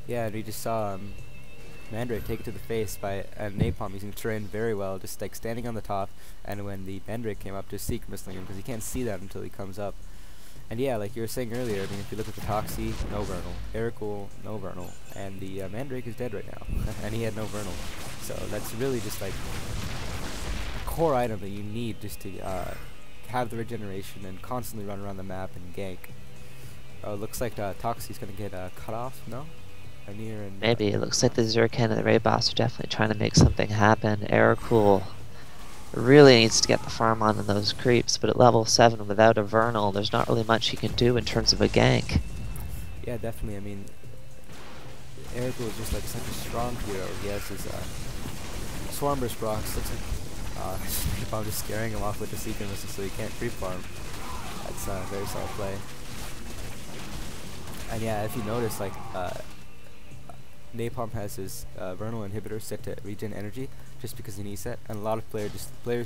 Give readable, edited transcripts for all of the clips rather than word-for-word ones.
Yeah, and we just saw Mandrake take it to the face by Napalm using terrain very well, just like standing on the top, and when the Mandrake came up, just secret missing him because he can't see that until he comes up. And yeah, like you were saying earlier, I mean, if you look at the Toxie, no Vernal, Aircool, no Vernal, and the Mandrake is dead right now, and he had no Vernal. So that's really just like a core item that you need just to have the regeneration and constantly run around the map and gank. Oh, it looks like Toxie's gonna get cut off, no? Anir and Maybe. It looks like the Zerkan and the Ray Boss are definitely trying to make something happen. Aircool really needs to get the farm on in those creeps, but at level 7 without a Vernal, there's not really much he can do in terms of a gank. yeah, definitely. I mean, Aircool is just like such a strong hero. He has his Swarm Burst Brox. Looks like if I'm just scaring him off with the Secret Missile so he can't creep farm. That's a very solid play. And yeah, if you notice, like Napalm has his Vernal inhibitor set to regen energy just because he needs it, and a lot of players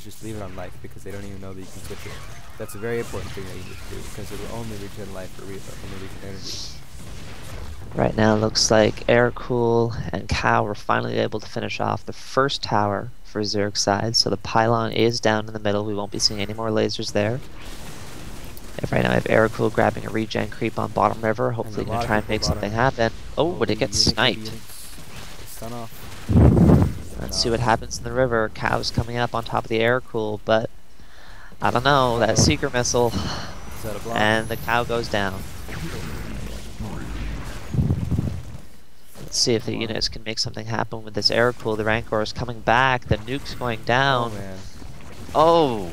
just leave it on life because they don't even know that you can switch it. That's a very important thing that you need to do because it will only regen life or only regen energy. Right now, it looks like Aircool and Cow were finally able to finish off the first tower for Zerg's side, so the pylon is down in the middle. We won't be seeing any more lasers there. Right now I have Aircool grabbing a regen creep on bottom river. Hopefully he can try and make something happen. Oh, but it gets sniped. Stun off. Let's see what happens in the river. Cow's coming up on top of the Aircool, but I don't know. That secret missile. Is that a block? And the Cow goes down. Let's see if the units can make something happen with this Aircool. The Rancor is coming back. The nuke's going down. Oh, man. Oh!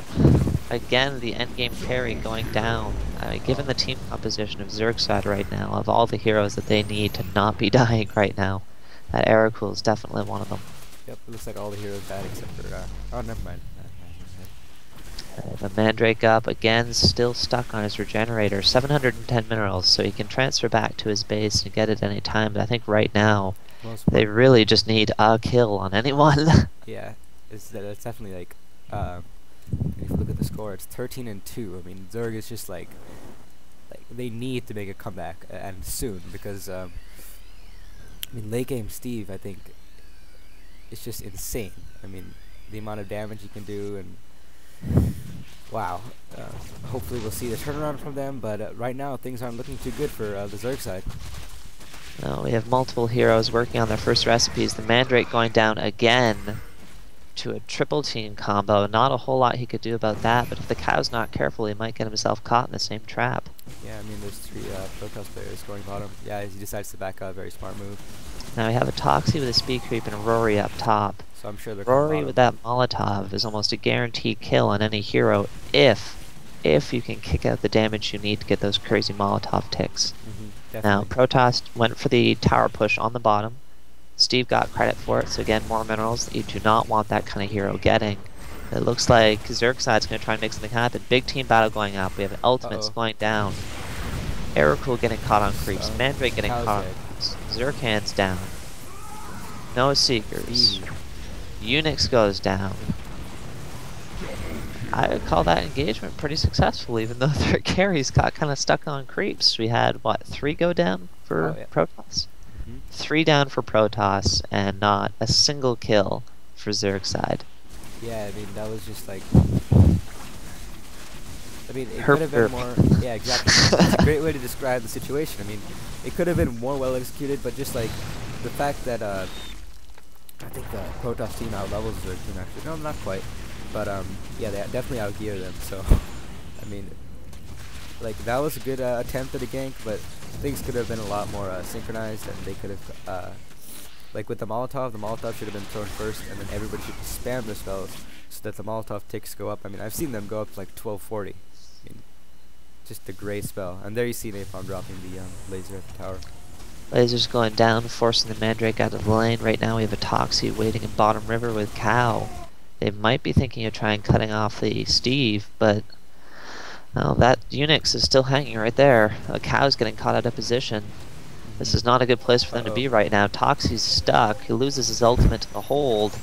Again, the endgame carry going down. I mean, given the team composition of Zerg's side right now, of all the heroes that they need to not be dying right now, that Aircool is definitely one of them. Yep, it looks like all the heroes died except for, oh, never mind. The Mandrake up, again, still stuck on his regenerator. 710 minerals, so he can transfer back to his base and get it any time, but I think right now, they really just need a kill on anyone. Yeah, it's definitely like, if you look at the score, it's 13-2. I mean, Zerg is just like they need to make a comeback and soon because I mean, late game Steve, I think, is just insane. I mean, the amount of damage he can do, and wow. Hopefully, we'll see the turnaround from them. But right now, things aren't looking too good for the Zerg side. No, we have multiple heroes working on their first recipes. The Mandrake going down again to a triple team combo. Not a whole lot he could do about that, but if the Cow's not careful, he might get himself caught in the same trap. Yeah, I mean, there's 3 Protoss players going bottom. Yeah, he decides to back up. Very smart move. Now we have a Toxie with a speed creep and a Rory up top. So I'm sure they're Rory with that Molotov is almost a guaranteed kill on any hero if you can kick out the damage you need to get those crazy Molotov ticks. Now Protoss went for the tower push on the bottom. Steve got credit for it, so again, more minerals that you do not want that kind of hero getting. It looks like Zerg's side's going to try and make something happen. Big team battle going up. We have ultimates going down. Aircool getting caught on creeps. Mandrake getting caught on creeps. Zerkan's down. No Seekers. Unix goes down. I would call that engagement pretty successful, even though their carries got kind of stuck on creeps. We had, what, 3 go down for Protoss? 3 down for Protoss, and not a single kill for Zerg's side. Yeah, I mean, that was just like... I mean, it could have been more... Yeah, exactly. It's a great way to describe the situation. I mean, it could have been more well executed, but just like the fact that I think the Protoss team out-levels Zerg team actually. No, not quite. But yeah, they definitely out-gear them, so... I mean, like, that was a good attempt at a gank, but things could have been a lot more synchronized, and they could have, like with the Molotov should have been thrown first, and then everybody should spam their spells so that the Molotov ticks go up. I mean, I've seen them go up to like 1240. I mean, just a great spell. And there you see Napalm dropping the laser at the tower. Laser's going down, forcing the Mandrake out of the lane. Right now we have a Toxie waiting in bottom river with Cow. They might be thinking of trying cutting off the Steve, but... well, that Unix is still hanging right there. A Cow's getting caught out of position. This is not a good place for them to be right now. Toxie's stuck. He loses his ultimate to the hold,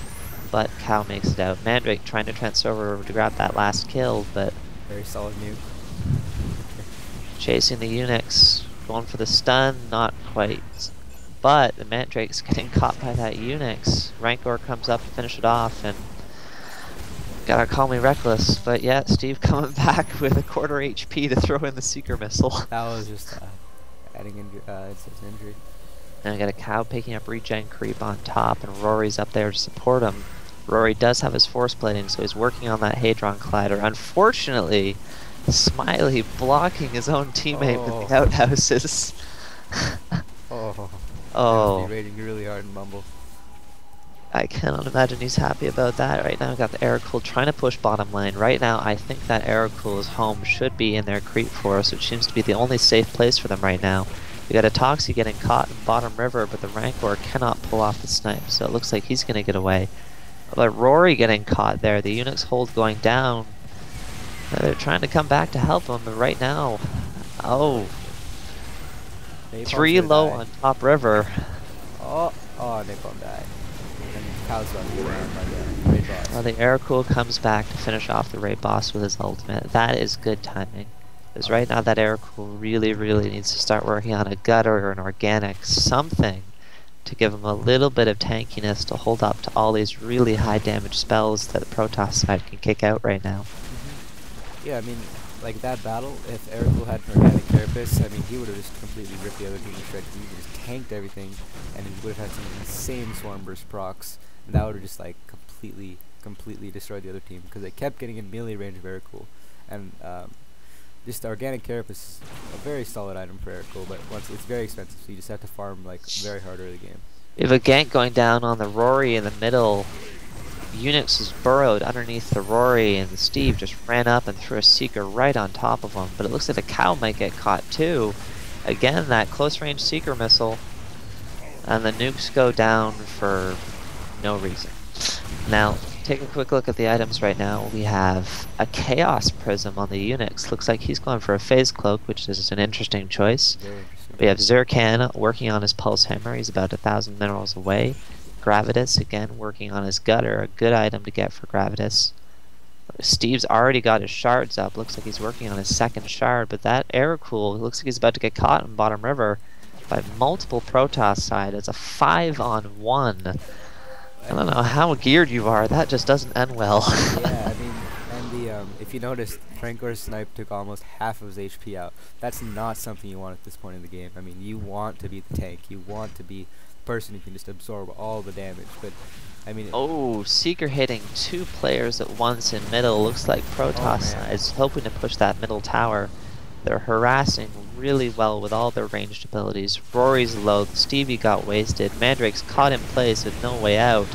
but Cow makes it out. Mandrake trying to transfer over to grab that last kill, but... very solid nuke. Chasing the Unix. Going for the stun, not quite. but the Mandrake's getting caught by that Unix. Rancor comes up to finish it off, and gotta call me reckless, but yeah, Steve coming back with a quarter HP to throw in the Seeker missile. That was just adding injury. And I got a cow picking up regen creep on top, and Rory's up there to support him. Rory does have his force plating, so he's working on that Hadron Collider. Unfortunately, Smiley blocking his own teammate with the outhouses. Oh. He's raiding really hard in Mumble. I cannot imagine he's happy about that. Right now, we got the Aerocool trying to push bottom lane. Right now, I think that Aerocool's home should be in their creep forest, which seems to be the only safe place for them right now. We got a Toxie getting caught in bottom river, but the Rancor cannot pull off the snipe, so it looks like he's going to get away. But Rory getting caught there, the Unix hold going down. They're trying to come back to help him, but right now, three low on top river. Napalm died. And Cow's about to get around by the raid boss. Well, the Aerocool comes back to finish off the raid boss with his ultimate. That is good timing. Because right now that Aerocool really needs to start working on a gutter or an organic, something to give him a little bit of tankiness to hold up to all these really high damage spells that the Protoss side can kick out right now. Yeah, I mean, like that battle, if Aerocool had an organic carapace, I mean, he would have just completely ripped the other team to shreds. He would have just tanked everything, and he would have had some insane swarm burst procs, and that would have just like completely destroyed the other team, because they kept getting in melee range of Aerocool. And just the organic carapace is a very solid item for Aerocool, but once it's very expensive, so you just have to farm like very hard early game. We have a gank going down on the Rory in the middle. Unix is burrowed underneath the Rory, and Steve just ran up and threw a Seeker right on top of him. But it looks like the cow might get caught too. Again, that close range Seeker missile. And the nukes go down for no reason. Now, take a quick look at the items right now. We have a Chaos Prism on the Unix. Looks like he's going for a Phase Cloak, which is an interesting choice. We have Zirkan working on his Pulse Hammer. He's about 1,000 minerals away. Gravitas, again, working on his Gutter. A good item to get for Gravitas. Steve's already got his shards up. Looks like he's working on his second shard, but that Aerocool looks like he's about to get caught in bottom river by multiple Protoss side. It's a 5-on-1. I don't know how geared you are. That just doesn't end well. Yeah, I mean, and if you noticed, Rancor's snipe took almost half of his HP out. That's not something you want at this point in the game. I mean, you want to be the tank. You want to be the person who can just absorb all the damage. But I mean, Seeker hitting 2 players at once in middle. Looks like Protoss is hoping to push that middle tower. They're harassing really well with all their ranged abilities. Rory's low, Stevie got wasted, Mandrake's caught in place with no way out.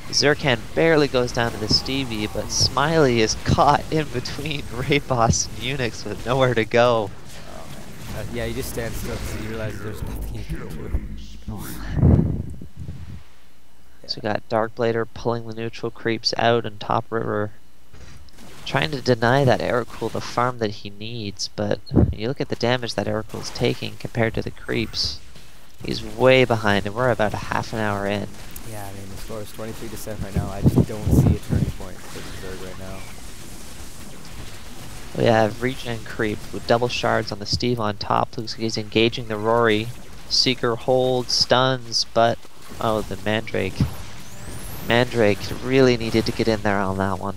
Zirkan barely goes down to the Stevie, but Smiley is caught in between Raid Boss and Unix with nowhere to go. Oh, man. Yeah, you just stand still because you realize there's nothing you can do. So we got Darkblader pulling the neutral creeps out and top river, trying to deny that Aerocool the farm that he needs, but you look at the damage that Aerocool's taking compared to the creeps, he's way behind, and we're about a half an hour in. Yeah, I mean, the score is 23% right now. I just don't see a turning point for the Zerg right now. We have regen creep with double shards on the Steve on top. Looks like he's engaging the Rory. Seeker holds, stuns, but the Mandrake. Mandrake really needed to get in there on that one.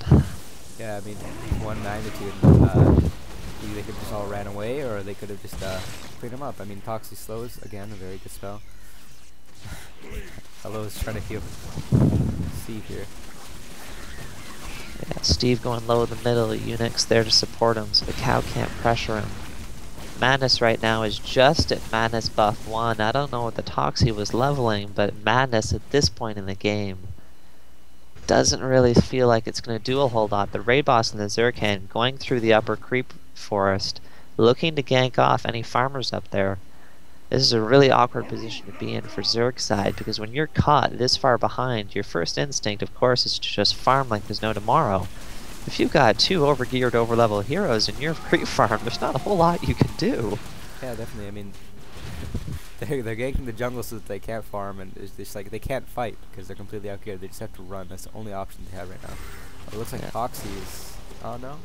Yeah, I mean, one magnitude. Either they could just all ran away, or they could have just cleaned them up. I mean, Toxie slows, again, a very good spell. Hello is trying to heal Steve here. Yeah, Steve going low in the middle, Unix there to support him, so the cow can't pressure him. Madness right now is just at Madness buff 1. I don't know what the Toxie was leveling, but Madness at this point in the game doesn't really feel like it's going to do a whole lot. The Raid Boss and the Zirkan going through the upper creep forest, looking to gank off any farmers up there. This is a really awkward position to be in for Zerg's side, because when you're caught this far behind, your first instinct, of course, is to just farm like there's no tomorrow. If you've got 2 overgeared, overlevel heroes in your creep farm, there's not a whole lot you can do. Yeah, definitely. I mean, they're ganking the jungle so that they can't farm, and it's just like they can't fight because they're completely outgeared. They just have to run. That's the only option they have right now. It looks like Toxie is... Oh, no?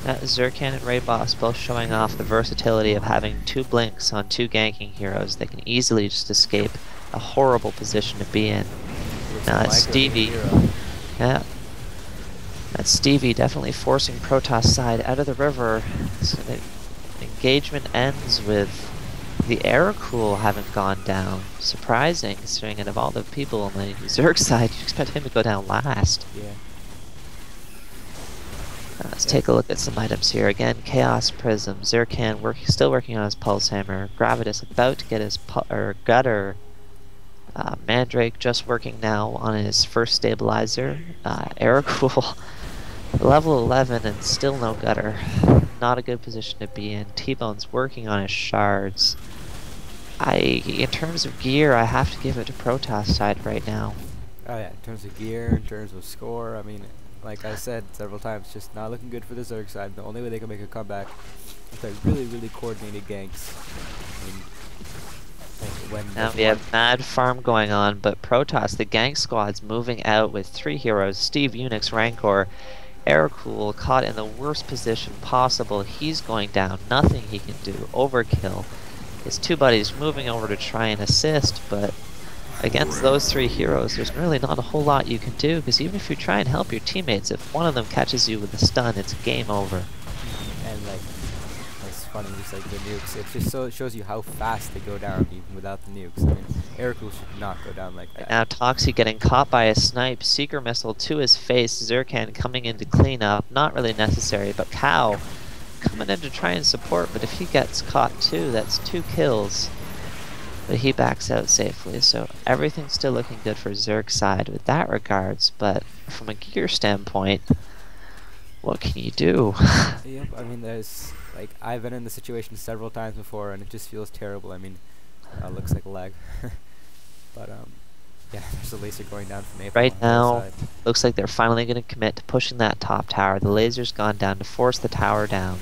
Zerkan and Raid Boss both showing off the versatility of having 2 blinks on 2 ganking heroes. They can easily just escape a horrible position to be in. Now that's Stevie. Yeah. That's Stevie definitely forcing Protoss side out of the river. So the engagement ends with the Aircool having gone down. Surprising, considering out of all the people on the Zerg side, you expect him to go down last. Yeah. Let's take a look at some items here. Again, Chaos Prism, Zerkan still working on his Pulse Hammer, Gravitas about to get his Gutter, Mandrake just working now on his first stabilizer, Aircool level 11 and still no Gutter. Not a good position to be in. T-Bone's working on his shards. In terms of gear, I have to give it to Protoss side right now. Oh yeah, in terms of gear, in terms of score, I mean, like I said several times, just not looking good for the Zerg side. The only way they can make a comeback is play really, really coordinated ganks. Now we have mad farm going on, but Protoss, the gank squad's moving out with 3 heroes, Steve, Unix, Rancor, Aircool caught in the worst position possible. He's going down, nothing he can do, overkill. His 2 buddies moving over to try and assist, but against those 3 heroes, there's really not a whole lot you can do, because even if you try and help your teammates, if one of them catches you with a stun, it's game over. And like, it's funny, just like the nukes, it just shows you how fast they go down even without the nukes. I mean, Aircool should not go down like that. Now Toxie getting caught by a snipe, Seeker Missile to his face, Zerkan coming in to clean up, not really necessary, but Cow coming in to try and support, but if he gets caught too, that's 2 kills. But he backs out safely, so everything's still looking good for Zerg side with that regards, but from a gear standpoint, what can you do? Yep, I mean, there's, like, I've been in the situation several times before, and it just feels terrible. I mean, looks like a lag. But, yeah, there's a laser going down from April. Right now, looks like they're finally going to commit to pushing that top tower. The laser's gone down to force the tower down.